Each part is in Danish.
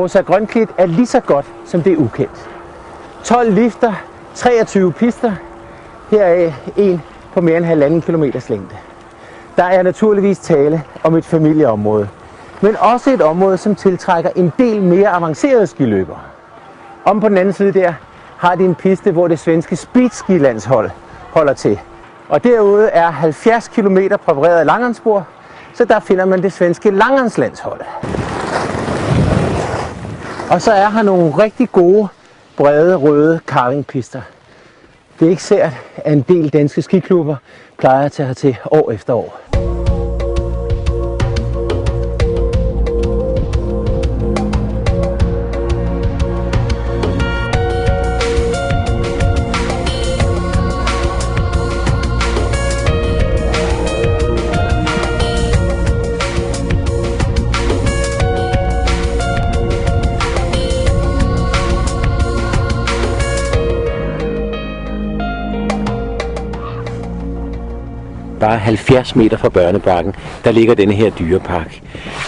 Åsa Grønklit er lige så godt, som det er ukendt. 12 lifter, 23 pister, heraf en på mere end 1,5 kilometers længde. Der er naturligvis tale om et familieområde, men også et område, som tiltrækker en del mere avancerede skiløbere. Om på den anden side der har de en piste, hvor det svenske speedskilandshold holder til. Og derude er 70 km præpareret langrendsspor, så der finder man det svenske langrendslandshold. Og så er her nogle rigtig gode, brede, røde carvingpister. Det er ikke sært, at en del danske skiklubber plejer at tage hertil år efter år. Bare 70 meter fra børnebakken, der ligger denne her dyrepark.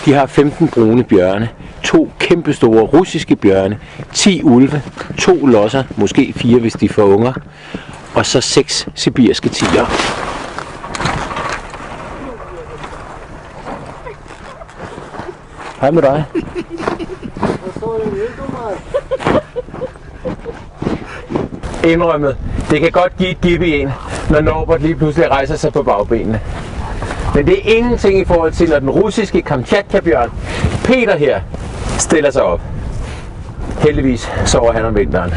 De har 15 brune bjørne, 2 kæmpestore russiske bjørne, 10 ulve, 2 losser, måske 4 hvis de får unger, og så 6 sibirske tigre. Hej med dig. Indrømmet. Det kan godt give et gib i en, når Norbert lige pludselig rejser sig på bagbenene. Men det er ingenting i forhold til, når den russiske Kamchatka-bjørn, Peter her, stiller sig op. Heldigvis sover han om vinteren.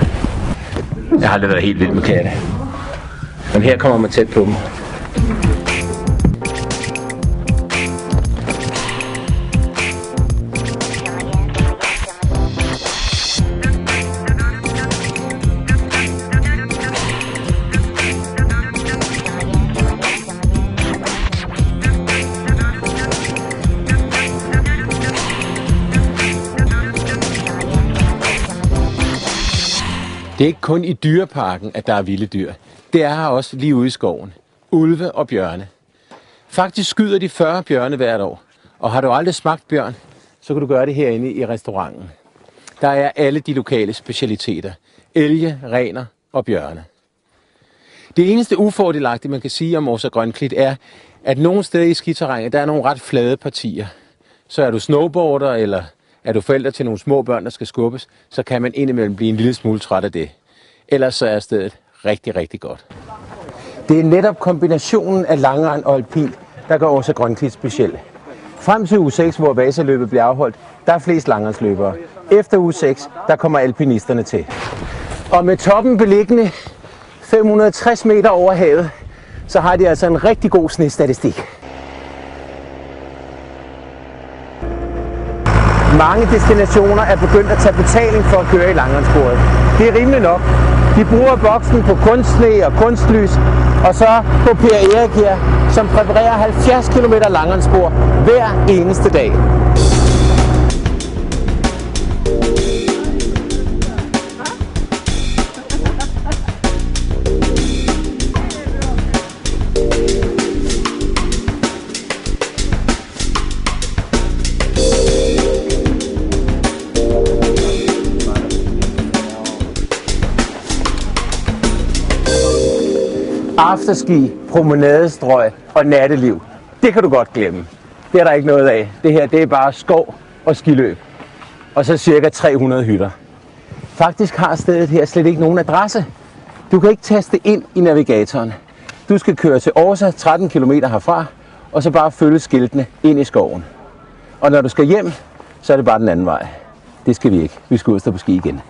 Jeg har aldrig været helt vild med katte. Men her kommer man tæt på dem. Det er ikke kun i dyreparken, at der er vilde dyr. Det er her også lige ude i skoven. Ulve og bjørne. Faktisk skyder de 40 bjørne hvert år. Og har du aldrig smagt bjørn, så kan du gøre det herinde i restauranten. Der er alle de lokale specialiteter. Elge, rener og bjørne. Det eneste ufordelagtige, man kan sige om Åsa Grønklit, er, at nogle steder i skiterrænet, der er nogle ret flade partier. Så er du snowboarder, eller er du forældre til nogle små børn, der skal skubbes, så kan man indimellem blive en lille smule træt af det. Ellers så er stedet rigtig, rigtig godt. Det er netop kombinationen af langrend og alpin, der gør Åsa Grønklit speciel. Frem til uge 6, hvor Vasaløbet bliver afholdt, der er flest langrendsløbere. Efter uge 6, der kommer alpinisterne til. Og med toppen beliggende 560 meter over havet, så har de altså en rigtig god snestatistik. Mange destinationer er begyndt at tage betaling for at køre i langrendssporet. Det er rimeligt nok. De bruger boksen på kunstsne og kunstlys, og så på Per Erik her, som præparerer 70 km langrendsspor hver eneste dag. Afterski, promenadestrøg og natteliv. Det kan du godt glemme. Det er der ikke noget af. Det her, det er bare skov og skiløb. Og så cirka 300 hytter. Faktisk har stedet her slet ikke nogen adresse. Du kan ikke taste ind i navigatoren. Du skal køre til Årsa, 13 km herfra, og så bare følge skiltene ind i skoven. Og når du skal hjem, så er det bare den anden vej. Det skal vi ikke. Vi skal ud og stå på ski igen.